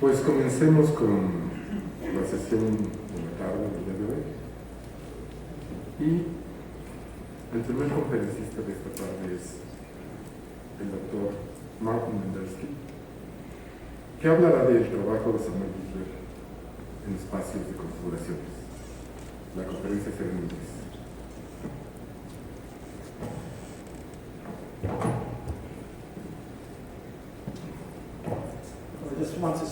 Pues comencemos con la sesión de la tarde del día de hoy. Y el primer conferencista de esta tarde es el doctor Martin Bendersky, que hablará del trabajo de Samuel Gitler en espacios de configuraciones. La conferencia será en inglés. I just want to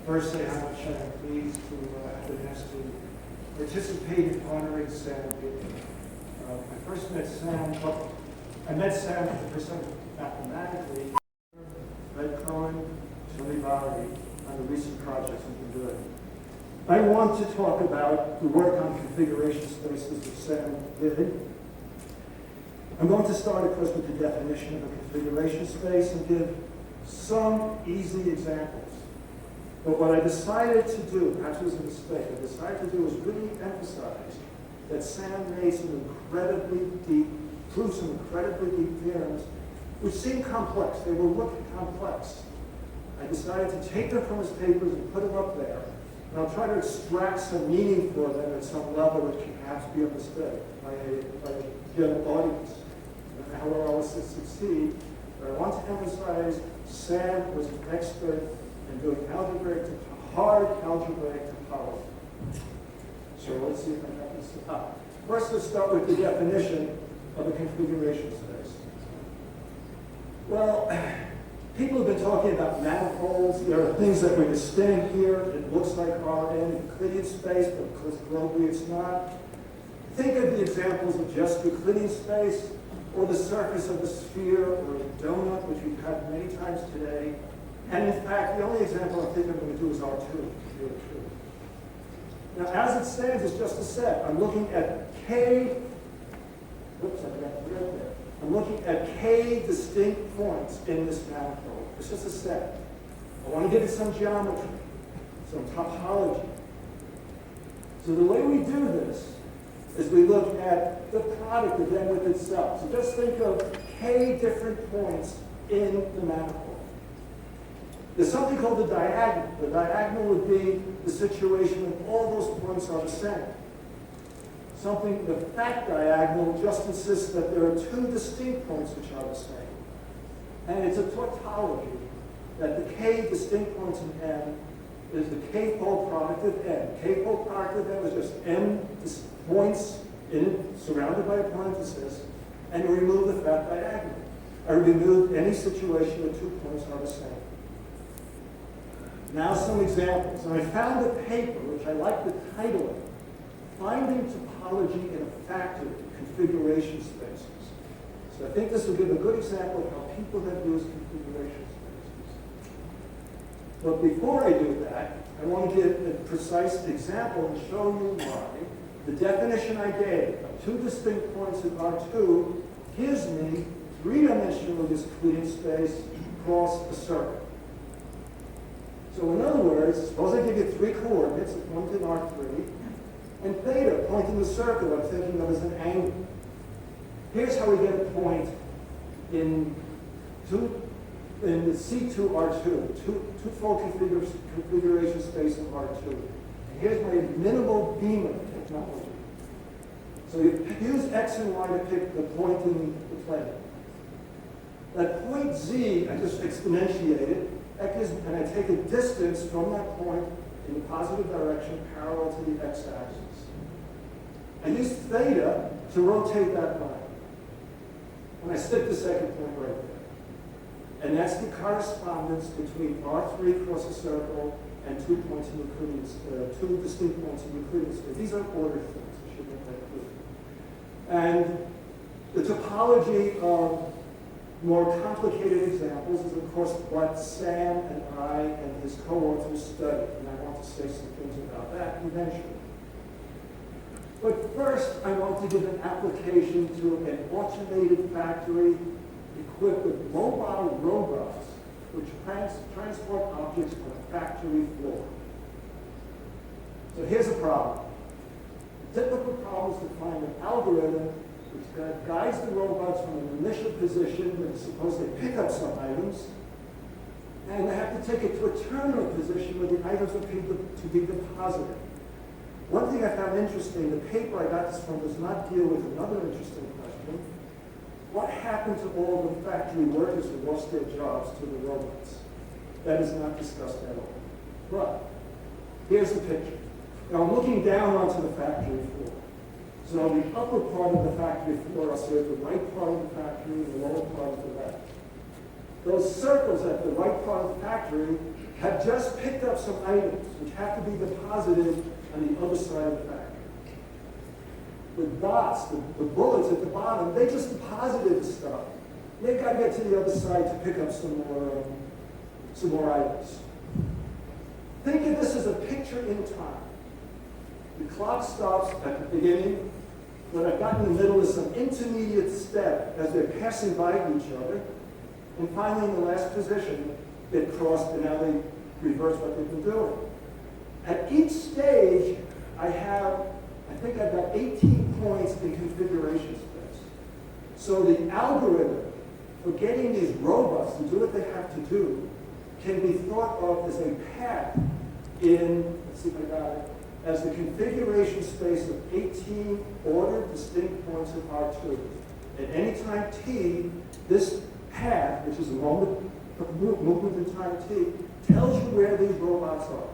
first say how much I'm pleased to have been asked to participate in honoring Sam Gitler. I first met Sam, I met Sam for the first time mathematically, Red Cohen, Shirley Bowery, on the recent projects we've been doing. I want to talk about the work on configuration spaces that Sam did. I'm going to start, of course, with the definition of a configuration space and give some easy examples. But what I decided to do, perhaps it was a mistake, I decided to do was really emphasize that Sam made some incredibly deep, proved some incredibly deep theorems, which seemed complex. They were looking complex. I decided to take them from his papers and put them up there, and I'll try to extract some meaning for them at some level which can perhaps be understood by a general audience. And however I will succeed, but I want to emphasize Sam was an expert in doing hard algebraic topology. So let's see if I have this up. First, let's start with the definition of a configuration space. Well, people have been talking about manifolds. There are things that we're distinct here. It looks like Rn, Euclidean space, but of course globally it's not. Think of the examples of just Euclidean space, or the surface of a sphere, or a donut, which we've had many times today. And in fact, the only example I think I'm going to do is R2. Now, as it stands, it's just a set. I'm looking at k, whoops, I got the red there. I'm looking at k distinct points in this manifold. It's just a set. I want to give it some geometry, some topology. So the way we do this is we look at the product of them with itself. So just think of k different points in the manifold. There's something called the diagonal. The diagonal would be the situation when all those points are the same. The fact diagonal just insists that there are two distinct points which are the same. And it's a tautology that the k distinct points in M is the k-fold product of M. K-fold product of M is just M points in it, surrounded by a parenthesis, and you remove the fact diagonal. I remove any situation where 2 points are the same. Now some examples. And I found a paper, which I like the title of, Finding Topology in a Factory, Configuration Spaces. So I think this will give a good example of how people have used configuration spaces. But before I do that, I want to give a precise example and show you why the definition I gave of two distinct points in R2 gives me three-dimensional Euclidean space across a circle. So in other words, suppose I give you three coordinates, a point in R3, and theta, point in the circle I'm thinking of as an angle. Here's how we get a point in the C2R2, two-fold configuration space of R2. And here's my minimal beam of technology. So you use X and Y to pick the point in the plane. That point Z, I just exponentiate it, and I take a distance from that point in the positive direction parallel to the x-axis. I use theta to rotate that line. And I stick the second point right there. And that's the correspondence between R3 across a circle and 2 points in Euclidean, two distinct points in Euclidean space. These are ordered things. I should make that clear. And the topology of more complicated examples is, of course, what Sam and I and his co-authors studied, and I want to say some things about that eventually. But first, I want to give an application to an automated factory equipped with mobile robots which transport objects on a factory floor. So here's a problem. The typical problem is to find an algorithm which guides the robots from an initial position, when suppose they pick up some items, And I have to take it to a terminal position where the items are to be deposited. One thing I found interesting, the paper I got this from does not deal with another interesting question. What happened to all the factory workers who lost their jobs to the robots? That is not discussed at all. But here's the picture. Now I'm looking down onto the factory floor. So the upper part of the factory floor, I'll say the right part of the factory and the lower part of the left. Those circles at the right part of the factory have just picked up some items which have to be deposited on the other side of the factory. The dots, the bullets at the bottom, they just deposited the stuff. They've got to get to the other side to pick up some more items. Think of this as a picture in time. The clock stops at the beginning. What I've got in the middle is some intermediate step as they're passing by each other. And finally, in the last position, they've crossed and now they reverse what they've been doing. At each stage, I think I've got 18 points in configuration space. So the algorithm for getting these robots to do what they have to do can be thought of as a path in, let's see if I got it, as the configuration space of 18 ordered distinct points of R2. At any time t, this path, which is a movement in time t, tells you where these robots are.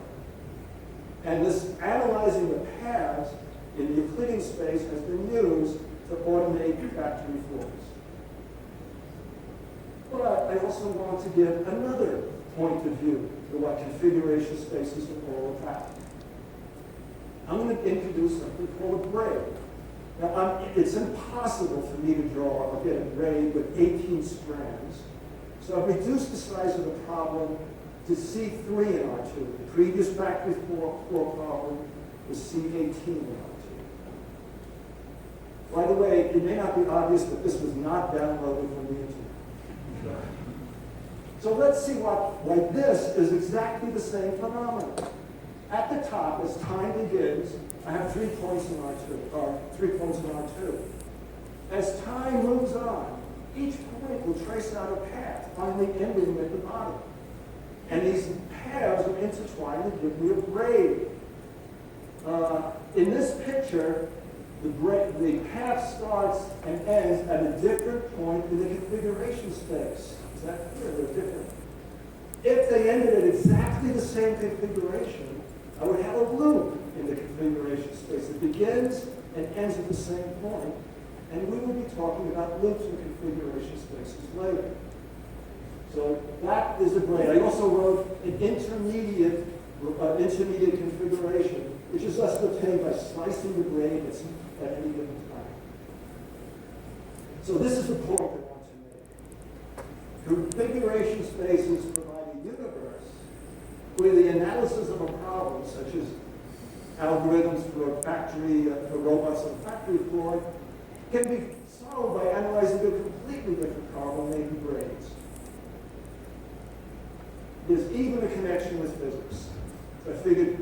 And this analyzing the paths in the Euclidean space has been used to automate factory floors. But I also want to give another point of view to what configuration spaces are all about. I'm going to introduce something called a braid. Now, it's impossible for me to draw or get a braid with 18 strands. So I've reduced the size of the problem to C3 in R2. The previous factory floor problem was C18 in R2. By the way, it may not be obvious, but this was not downloaded from the internet. So let's see why this is exactly the same phenomenon. At the top, as time begins, I have 3 points in R2, or 3 points in R2. As time moves on, each point will trace out a path, finally ending at the bottom. And these paths are intertwined and give me a braid. In this picture, the path starts and ends at a different point in the configuration space. Is that clear? They're different. If they ended at exactly the same configuration, I would have a loop in the configuration space. It begins and ends at the same point, and we will be talking about loops in configuration spaces later. So that is a braid. I also wrote an intermediate configuration, which is thus obtained by slicing the braid at any given time. So this is the point I want to make. Configuration spaces provide a universe where the analysis of a problem, such as algorithms for robots on the factory floor, can be solved by analyzing a completely different problem, maybe braids. There's even a connection with physics. So I figured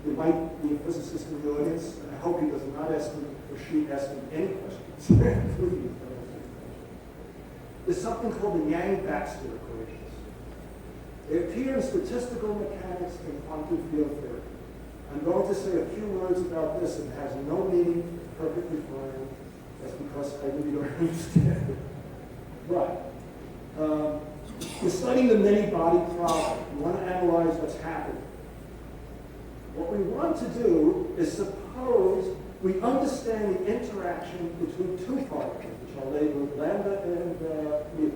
there might be a physicist in the audience, and I hope he does not ask me, or she ask me any questions. Please. There's something called the Yang-Baxter equations. They appear in statistical mechanics and quantum field theory. I'm going to say a few words about this, and it has no meaning, perfectly fine. That's because I really don't understand it. But we're studying the many-body problem. We want to analyze what's happening. What we want to do is suppose we understand the interaction between two particles, which I'll label lambda and mu.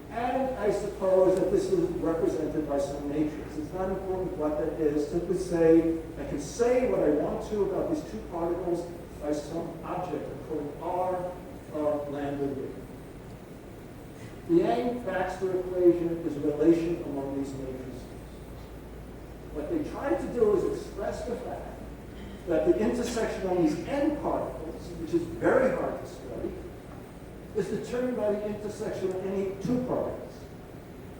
And I suppose that this is represented by some matrix. It's not important what that is. Simply say, I can say what I want to about these two particles by some object. I'm calling R of lambda mu. The Yang-Baxter equation is a relation among these matrices. What they try to do is express the fact that the intersection on these n particles, which is very hard to study, is determined by the intersection of any two particles.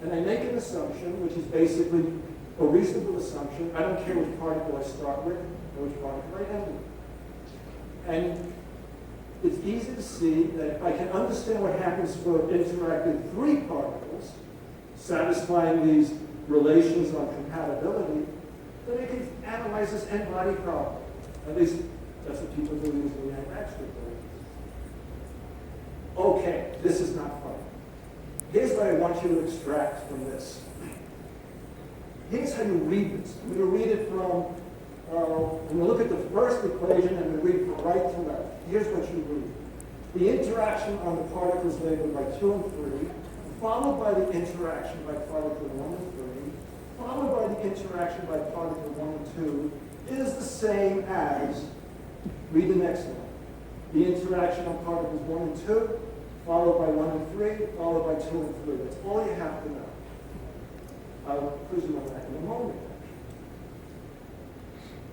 And I make an assumption, which is basically a reasonable assumption. I don't care which particle I start with or which particle I end with. And it's easy to see that if I can understand what happens for interacting three particles, satisfying these relations on compatibility, then it can analyze this n-body problem. At least that's what people do using the Yang-Baxter equation. Okay, this is not fun. Here's what I want you to extract from this. Here's how you read this. I'm going to read it from, I'm going to look at the first equation and I'm going to read it from right to left. Here's what you read. The interaction on the particles labeled by 2 and 3, followed by the interaction by particle 1 and 3, followed by the interaction by particle 1 and 2, is the same as, read the next one. The interaction on particles 1 and 2, followed by 1 and 3, followed by 2 and 3. That's all you have to know. I'll quiz you on that in a moment.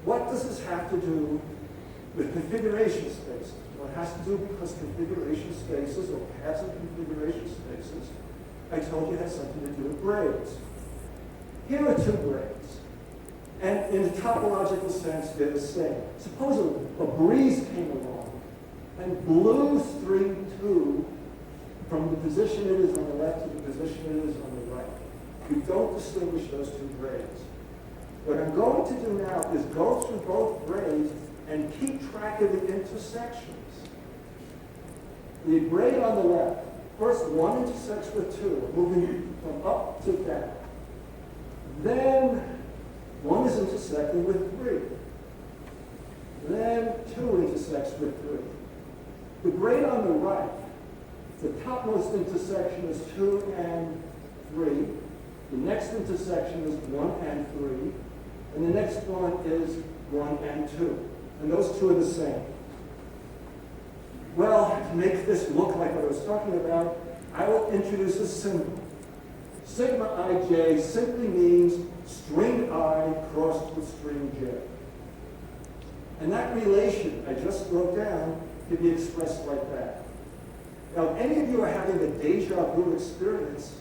What does this have to do with configuration spaces? Well, it has to do because configuration spaces, or paths of configuration spaces, I told you had something to do with grades. Here are 2 grades. And in a topological sense, they're the same. Suppose a breeze came along and blew string 2 from the position it is on the left to the position it is on the right. You don't distinguish those 2 grades. What I'm going to do now is go through both grades and keep track of the intersections. The grade on the left, first 1 intersects with 2, moving from up to down. Then 1 is intersecting with 3. Then 2 intersects with 3. The grade on the right, the topmost intersection is 2 and 3. The next intersection is 1 and 3. And the next one is 1 and 2. And those 2 are the same. Well, to make this look like what I was talking about, I will introduce a symbol. Sigma ij simply means string I crossed with string j. And that relation I just wrote down can be expressed like that. Now, if any of you are having a deja vu experience,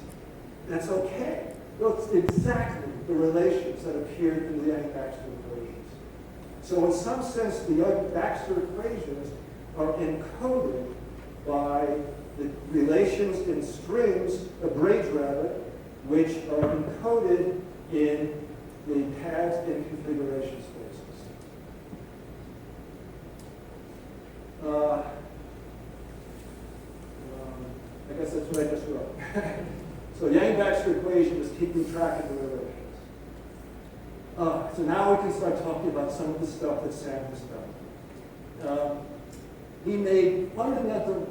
that's okay. That's exactly the relations that appeared in the Yang-Baxter equations. So in some sense, the Yang-Baxter equations are encoded by the relations in strings, grades rather, which are encoded in the paths in configuration spaces. I guess that's what I just wrote. So Yang-Baxter equation is keeping track of the relations. So now we can start talking about some of the stuff that Sam has done. He made fundamental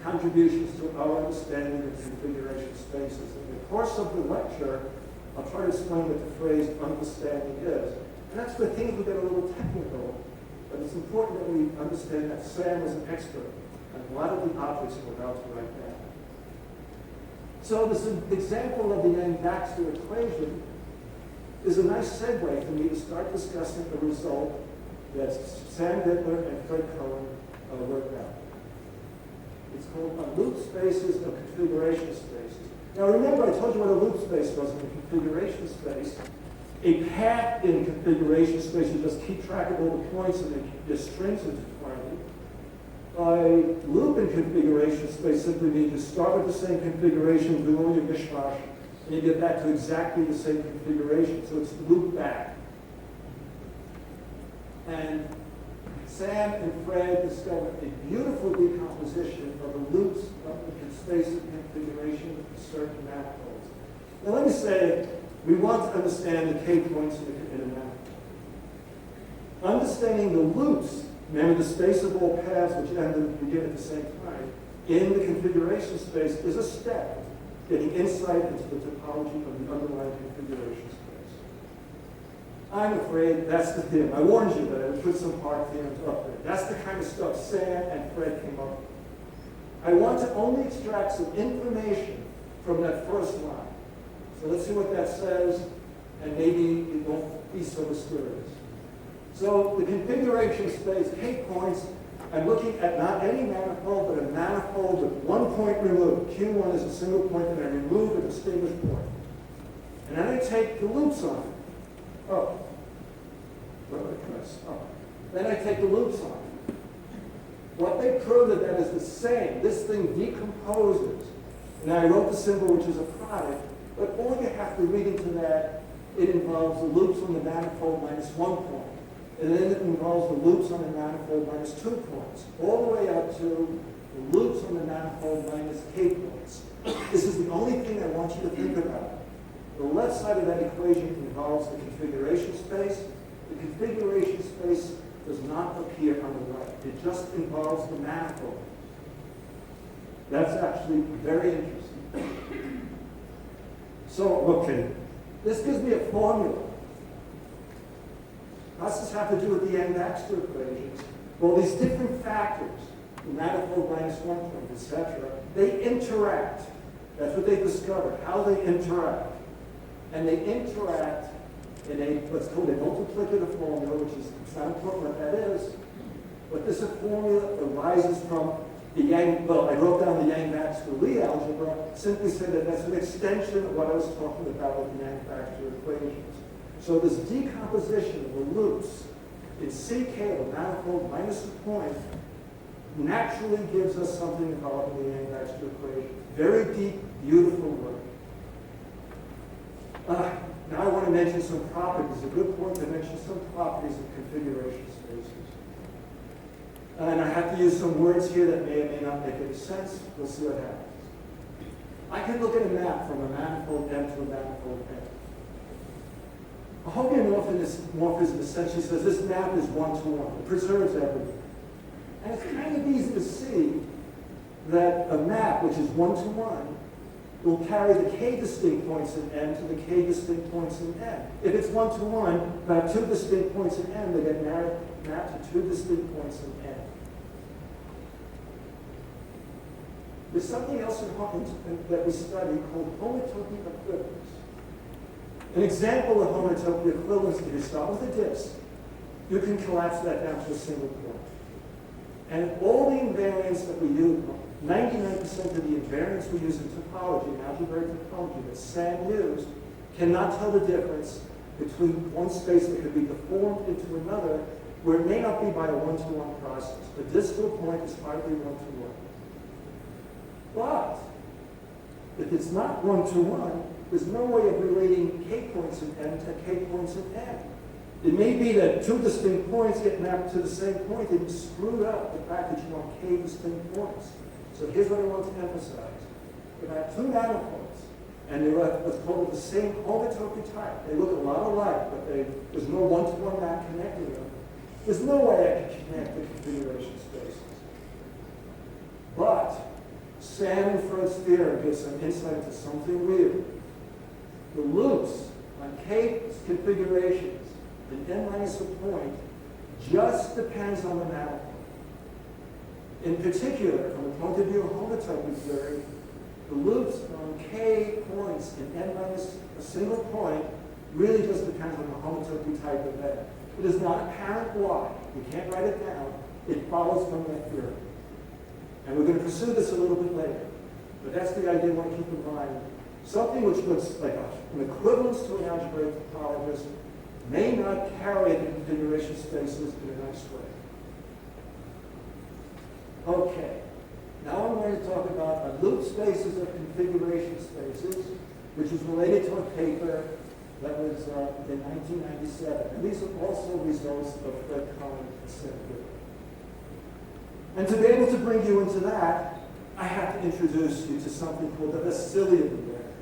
contributions to our understanding of configuration spaces. In the course of the lecture, I'll try to explain what the phrase understanding is. And that's where things will get a little technical, but it's important that we understand that Sam is an expert on a lot of the objects we're about to write down. So this example of the Yang-Baxter equation is a nice segue for me to start discussing the result that Sam Gitler and Fred Cohen worked out. It's called loop spaces of configuration spaces. Now remember, I told you what a loop space was in a configuration space. A path in configuration space, you just keep track of all the points and then your strings intertwined. A loop in configuration space simply means you start with the same configuration, do all your mishmash, and you get back to exactly the same configuration. So it's loop back. And Sam and Fred discovered a beautiful decomposition of the loops of the space of configuration of certain manifolds. Now let me say, we want to understand the K points in a manifold. Understanding the loops, remember the space of all paths which end and begin at the same time, in the configuration space is a step getting insight into the topology of the underlying configuration space. I'm afraid that's the theorem. I warned you that I would put some hard theorems up there. That's the kind of stuff Sam and Fred came up with. I want to only extract some information from that first line. So let's see what that says, and maybe it won't be so mysterious. So the configuration space, K points, I'm looking at not any manifold, but a manifold with one point removed. Q1 is a single point, and I remove a distinguished point. And then I take the loops on it. Oh, then I take the loops on it. What they prove that is the same. This thing decomposes Now I wrote the symbol, which is a product, but all you have to read into that, it involves the loops on the manifold minus 1 point. And then it involves the loops on the manifold minus 2 points, all the way up to the loops on the manifold minus k points. This is the only thing I want you to think about. The left side of that equation involves the configuration space. The configuration space does not appear on the right. It just involves the manifold. That's actually very interesting. So, okay, this gives me a formula. How does this have to do with the Yang-Baxter equations? Well, these different factors, the manifold minus 1 point, etc., they interact. That's what they discovered, how they interact. And they interact in a, what's called a multiplicative formula, which is, it's not important what that is, but this formula arises from the Yang, well, I wrote down the Yang-Baxter-Lie algebra, simply said that that's an extension of what I was talking about with the Yang-Baxter equations. So this decomposition of the loops in CK, the manifold minus a point, naturally gives us something involved in the Yang-Baxter equation. Very deep, beautiful work. Now I want to mention some properties. A good point to mention some properties of configuration spaces. And I have to use some words here that may or may not make any sense. We'll see what happens. I can look at a map from a manifold M to a manifold N. A homeomorphism essentially says this map is one-to-one. It preserves everything. And it's kind of easy to see that a map, which is one-to-one, will carry the k distinct points in M to the k distinct points in N. If it's one-to-one, about 2 distinct points in M, they get mapped to 2 distinct points in N. There's something else that we study called homotopy equivalence. An example of homotopy equivalence, if you start with a disk, you can collapse that down to a single point. And all the invariants that we use, 99% of the invariants we use in topology, in algebraic topology, that Sam used, cannot tell the difference between one space that could be deformed into another, where it may not be by a one-to-one process. The distal point is hardly one-to-one. But if it's not one-to-one, there's no way of relating k points in M to k points in N. It may be that 2 distinct points get mapped to the same point, and you screwed up the fact that you want k distinct points. So here's what I want to emphasize. If I have 2 nanopoints, and they're what's called the same homotopy type, they look a lot alike, but there's no one-to-one map connecting them, there's no way I can connect the configuration spaces. But Sam and Freud's theorem gives some insight into something real. The loops on k configurations in n minus a point just depends on the manifold. In particular, from the point of view of homotopy theory, the loops on k points in n minus a single point really just depends on the homotopy type of n. It is not apparent why. You can't write it down. It follows from that theory. And we're going to pursue this a little bit later. But that's the idea I want to keep in mind. Something which looks like an equivalence to an algebraic topologist may not carry the configuration spaces in a nice way. Okay, now I'm going to talk about loop spaces of configuration spaces, which is related to a paper that was in 1997. And these are also results of Fred Cohen and Samuel Gitler. And to be able to bring you into that, I have to introduce you to something called the Vassiliev invariant,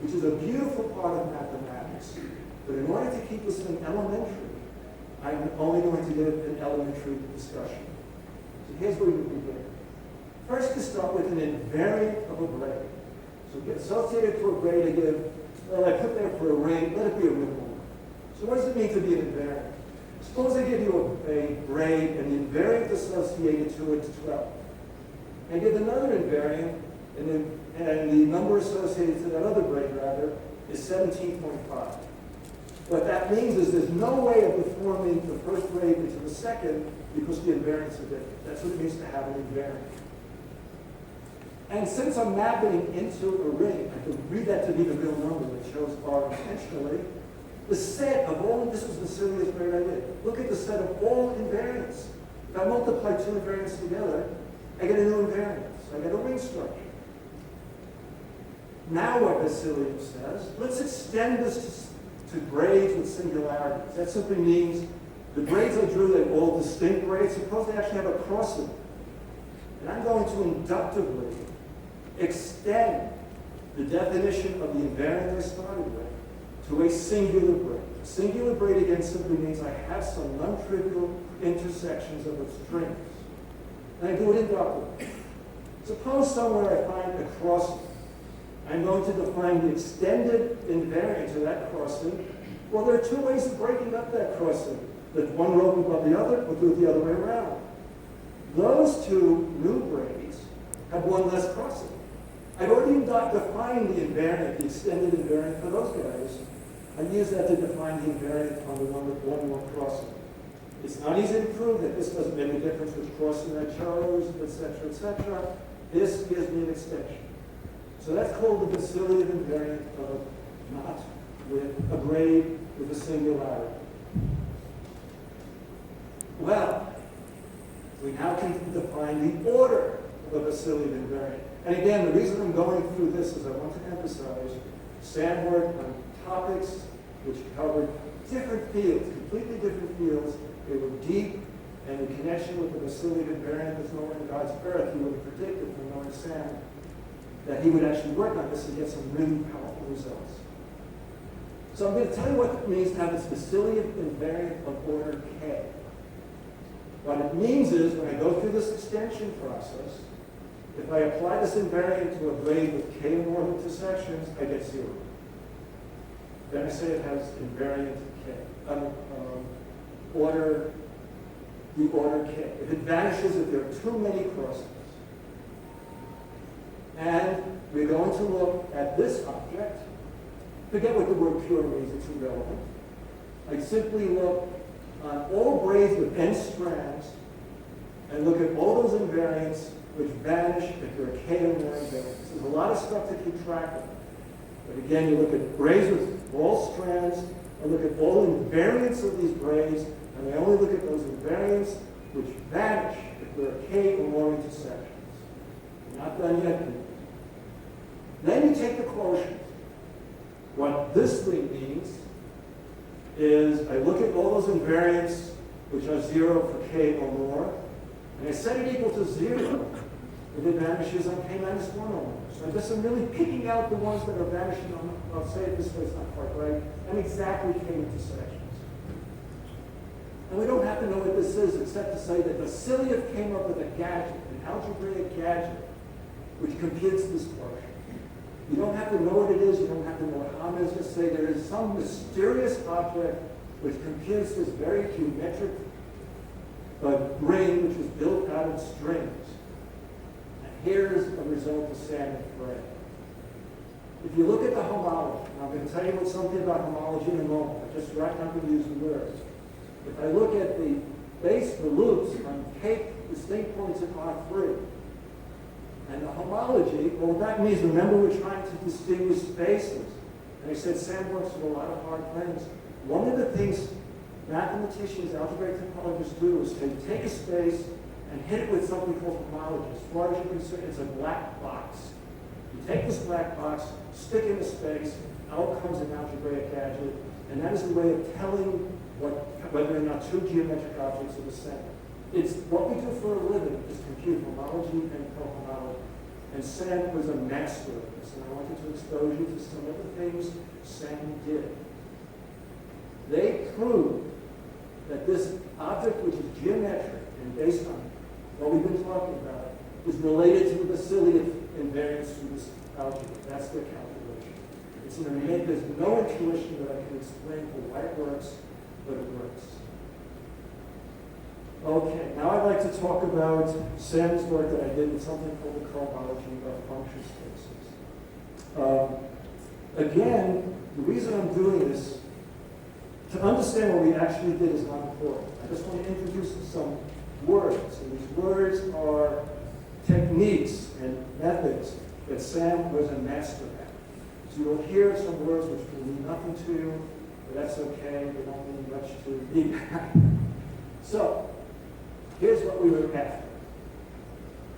which is a beautiful part of mathematics. But in order to keep this thing elementary, I'm only going to give an elementary discussion. So here's where we begin. First, to start with an invariant of a grade. So get associated to a grade, I give, well, I put there for a ring, let it be a ring number. So what does it mean to be an invariant? Suppose I give you a grade and the invariant associated to it is 12. I give another invariant and the number associated to that other grade, rather, is 17.5. What that means is there's no way of deforming the first grade into the second because the invariants are different. That's what it means to have an invariant. And since I'm mapping into a ring, I can read that to be the real number that shows R intentionally. The set of all, this was the silliest grade I did. Look at the set of all invariants. If I multiply 2 invariants together, I get a new invariant. So I get a ring structure. Now what Vassiliev says, let's extend this to braids with singularities. That simply means the braids I drew, they're all distinct braids. Suppose they actually have a crossing. And I'm going to inductively extend the definition of the invariant I started with to a singular braid. A singular braid, again, simply means I have some non-trivial intersections of its strings. And I do it inductively. Suppose somewhere I find a crossing. I'm going to define the extended invariant of that crossing. Well, there are two ways of breaking up that crossing. That one row above the other, or do it the other way around. Those two new braids have one less crossing. I've already defined the invariant, the extended invariant for those guys. I use that to define the invariant on the one with one more crossing. It's not easy to prove that this doesn't make a difference which crossing I chose, etc., etc. This gives me an extension. So that's called the Vassiliev invariant of not with a braid with a singularity. Well, we now can define the order of a Vassiliev invariant. And again, the reason I'm going through this is I want to emphasize Sam worked on topics which covered different fields, completely different fields. They were deep, and in connection with the Vassiliev invariant that's nowhere in God's earth, he would have predicted from knowing Sam that he would actually work on this and get some really powerful results. So I'm going to tell you what it means to have this Vassiliev invariant of order K. What it means is when I go through this extension process, if I apply this invariant to a braid with K or more intersections, I get 0. Then I say it has invariant K, order K. If it vanishes, if there are too many crossings. And we're going to look at this object. Forget what the word pure means, it's irrelevant. I simply look on all braids with n strands and look at all those invariants which vanish if there are K or more invariants. There's a lot of stuff to keep track of. But again, you look at braids with all strands, and look at all invariants of these braids, and I only look at those invariants which vanish if there are K or more intersections. We're not done yet. Then you take the quotient. What this thing means is I look at all those invariants which are 0 for K or more, and I set it equal to 0 if it vanishes on K minus 1 or more. So I just am really picking out the ones that are vanishing on, I'll say it this way, it's not quite right, and exactly K intersections. And we don't have to know what this is except to say that Vassiliev came up with a gadget, an algebraic gadget, which computes this quotient. You don't have to know what it is, you don't have to know how it is, just say there is some mysterious object which computes this very geometric ring which is built out of strings. And here's a result of Samuel Gitler. If you look at the homology, and I'm going to tell you something about homology in a moment, but just right now I'm going to use the words. If I look at the base, the loops on K distinct points at R3, and the homology, well, that means, remember, we're trying to distinguish spaces. And I said Sam works with a lot of hard things. One of the things mathematicians, algebraic topologists do is to take a space and hit it with something called homology. As far as you can see, it's a black box. You take this black box, stick it in a space, out comes an algebraic gadget, and that is a way of telling whether or not two geometric objects are the same. It's what we do for a living is compute homology and cohomology. And Sam was a master of this, and I wanted to expose you to some of the things Sam did. They proved that this object, which is geometric and based on what we've been talking about, is related to the Vassiliev invariance through this algebra. That's their calculation. There's no intuition that I can explain for why it works, but it works. Okay, now I'd like to talk about Sam's work that I did with something called the cohomology of function spaces. Again, the reason I'm doing this, to understand what we actually did is not important. I just want to introduce some words, and these words are techniques and methods that Sam was a master at. So you'll hear some words which will mean nothing to you, but that's okay, they don't mean much to me. So, here's what we were after.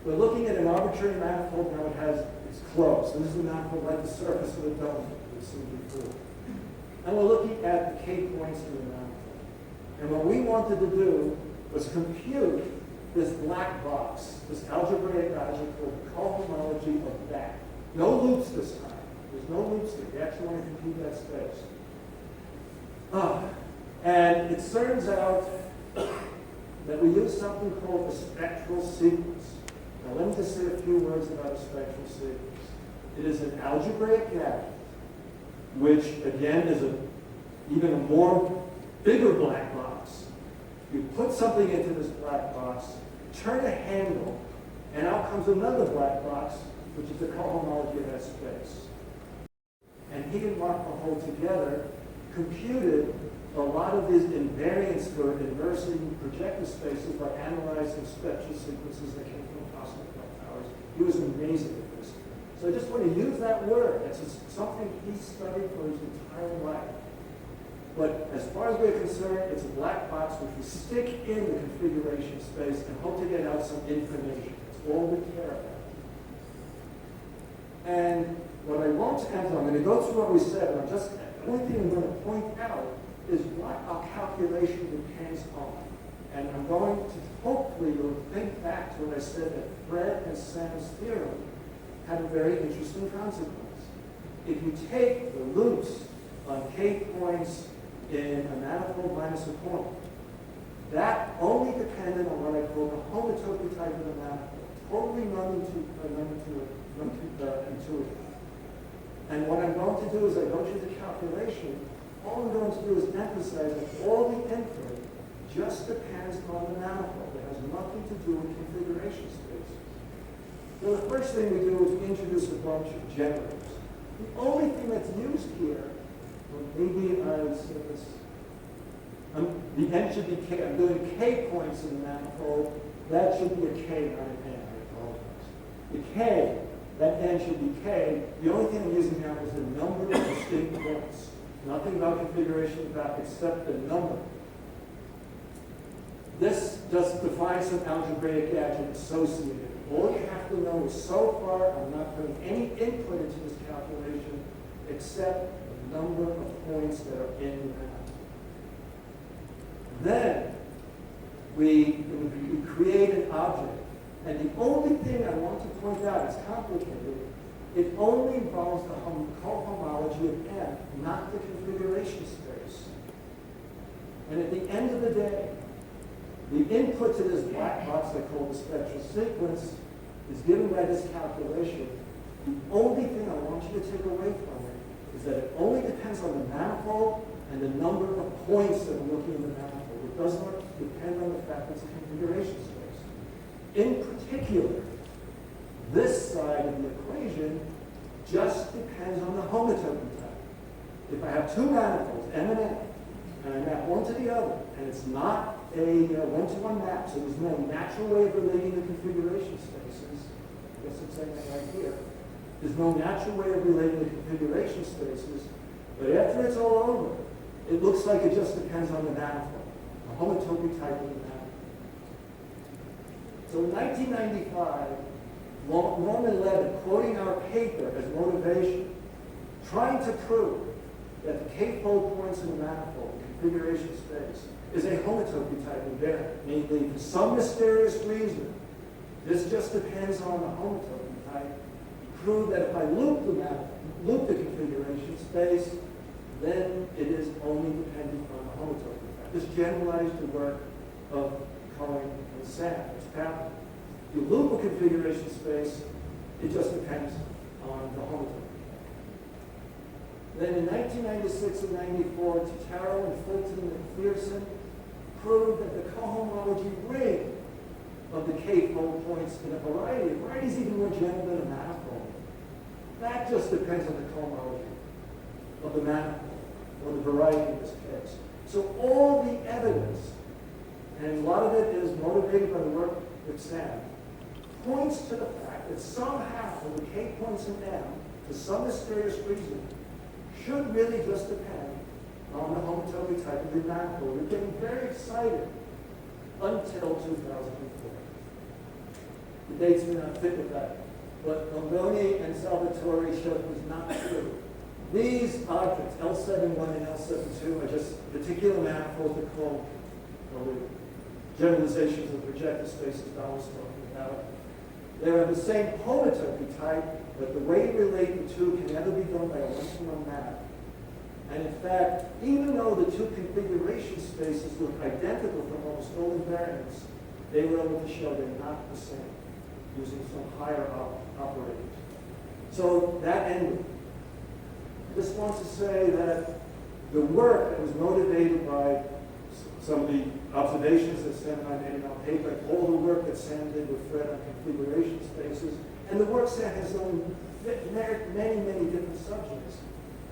We're looking at an arbitrary manifold. Now it has It's closed. So this is a manifold like the surface of a donut we've seen before. And we're looking at the K points in the manifold. And what we wanted to do was compute this black box, this algebraic object called the cohomology of that. No loops this time. There's no loops here. We actually want to compute that space. And it turns out that we use something called a spectral sequence. Now let me just say a few words about a spectral sequence. It is an algebraic gadget, which again is even a more bigger black box. You put something into this black box, turn a handle, and out comes another black box, which is the cohomology of that space. And he and Mark Mahol together computed a lot of these invariants for inversing projective spaces by analyzing spectral sequences that came from cosmic powers. He was amazing at this. So I just want to use that word. It's something he studied for his entire life. But as far as we're concerned, it's a black box which we stick in the configuration space and hope to get out some information. That's all we care about. And what I won't answer, I'm going to go through what we said, and the only thing I'm going to point out is what our calculation depends on. And I'm going to hopefully you'll think back to when I said that Fred and Sam's theorem had a very interesting consequence. If you take the loops on K points in a manifold minus a point, that only depended on what I call the homotopy type of the manifold, totally non-intuitive. And what I'm going to do is I go through the calculation. All I'm going to do is emphasize that all the input just depends on the manifold. It has nothing to do with configuration space. So the first thing we do is we introduce a bunch of generators. The only thing that's used here, or maybe I said this, the n should be k. I'm doing k points in the manifold. That should be a k, not an n. I apologize. The k, that n should be k. The only thing I'm using now is the number of distinct points. Nothing about configuration about except the number. This just defines some algebraic gadget associated. All you have to know is so far I'm not putting any input into this calculation except the number of points that are in the manifold. Then we create an object. And the only thing I want to point out, it's complicated, it only involves the cohomology of n, not the configuration space. And at the end of the day, the input to this black box I call the spectral sequence is given by this calculation. The only thing I want you to take away from it is that it only depends on the manifold and the number of points that we're looking at the manifold. It does not depend on the fact that it's a configuration space. In particular, this side of the equation just depends on the homotopy type. If I have two manifolds, M and N, and I map one to the other, and it's not a one-to-one map, so there's no natural way of relating the configuration spaces. I guess I'm saying that right here. There's no natural way of relating the configuration spaces, but after it's all over, it looks like it just depends on the manifold, the homotopy type of the manifold. So in 1995, Norman Levitt, quoting our paper as motivation, trying to prove that the k-fold points in the manifold, configuration space, is a homotopy type invariant. Namely, for some mysterious reason, this just depends on the homotopy type. He proved that if I loop the manifold, loop the configuration space, then it is only dependent on the homotopy type. This generalized the work of Cohen and Sam. It's powerful. If you loop a configuration space, it just depends on the homotopy. Then in 1996 and 94, Totaro and Fulton and McPherson proved that the cohomology ring of the k-fold points in a variety is even more general than a manifold. That just depends on the cohomology of the manifold, or the variety in this case. So all the evidence, and a lot of it is motivated by the work with Sam, points to the fact that somehow the k points in M, for some mysterious reason, should really just depend on the homotopy type of the manifold. We're getting very excited until 2004. The dates may not fit with that. what Longoni and Salvatore showed was not true. These objects, L71 and L72, are just particular manifolds that call generalizations of projective spaces Don was talking about. They're of the same homotopy type, but the way to relate the two can never be done by a one-to-one map. And in fact, even though the two configuration spaces look identical from almost all invariants, they were able to show they're not the same using some higher operators. So that ended. I just want to say that the work that was motivated by some of the observations that Sam and I made in our paper, all the work that Sam did with Fred on configuration spaces, and the work Sam has done many, many different subjects,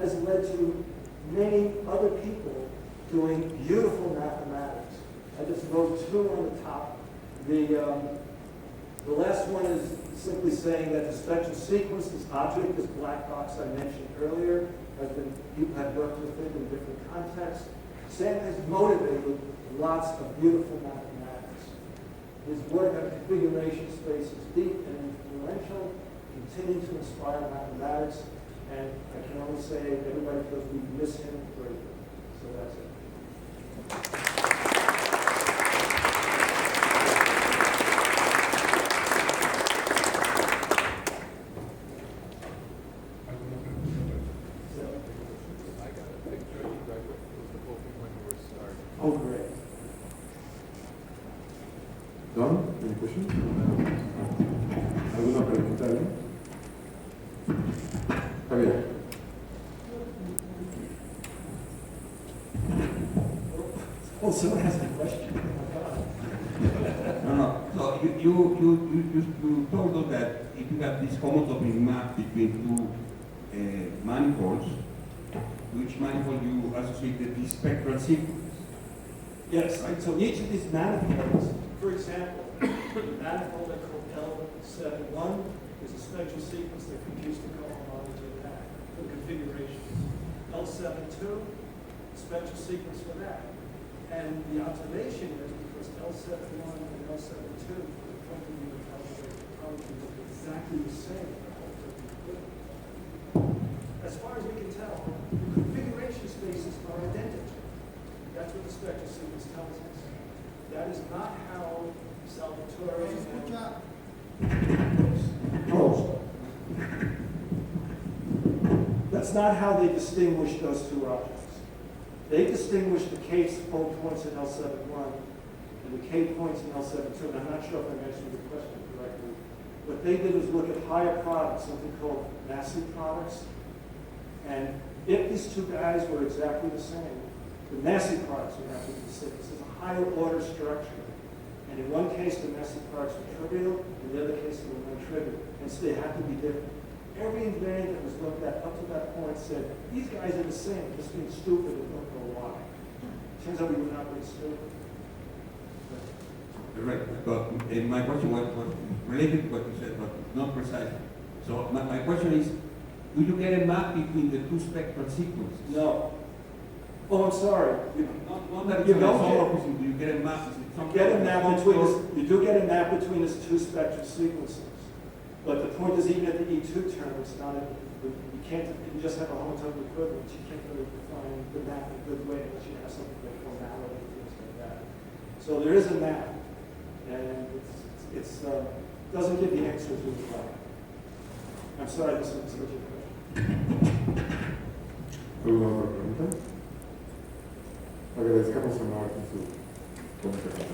has led to many other people doing beautiful mathematics. I just wrote two on the top. The last one is simply saying that the spectral sequence, this object, this black box I mentioned earlier, people have worked with it in different contexts. Sam has motivated lots of beautiful mathematics. His work on configuration space is deep and influential, continuing to inspire mathematics, and I can only say everybody feels we miss him greatly. So that's it. Oh, great. Don, any questions? ¿Alguna pregunta? Javier. Oh, someone has a question. No. So you told us that if you have this homotopy map between two manifolds, which manifold you associated this spectral sequence? Yes, right. So each of these manifolds, for example, the manifold I call L71 is a spectral sequence that computes the cohomology of that, the configurations. L72, spectral sequence for that. And the observation is because L71 and L72, for the point of view of algebraic topology, look exactly the same. As far as we can tell, the configuration spaces are identical. That's what the spectral sequence tells us. That is not how Salvatore That's not how they distinguish those two objects. They distinguish the K points in L71 and the K points in L72. And I'm not sure if I answered your question correctly. What they did was look at higher products, something called Massey products. And if these two guys were exactly the same, the Massey products would have to be the same. This is a higher order structure. And in one case, the Massey products were trivial, in the other case, they were non-trivial. And so they have to be different. Every invariant that was looked at up to that point said, these guys are the same, just being stupid and don't know why. Turns out we were not being stupid. Right, but my question was related to what you said, but not precisely. So my question is, do you get a map between the two spectral sequences? No. Oh, I'm sorry. Not that it's an isomorphism, do you get a map? You do get a map between these two spectral sequences. But the point is, even at the E2 term, it's not you just have a homotopy equivalence. You can't really define the map in a good way unless you have something like formality and things like that. So there is a map, and it doesn't give the answers we would like. I'm sorry, this was your question. ¿Alguna otra pregunta? Agradezcamos a Martin su comentario.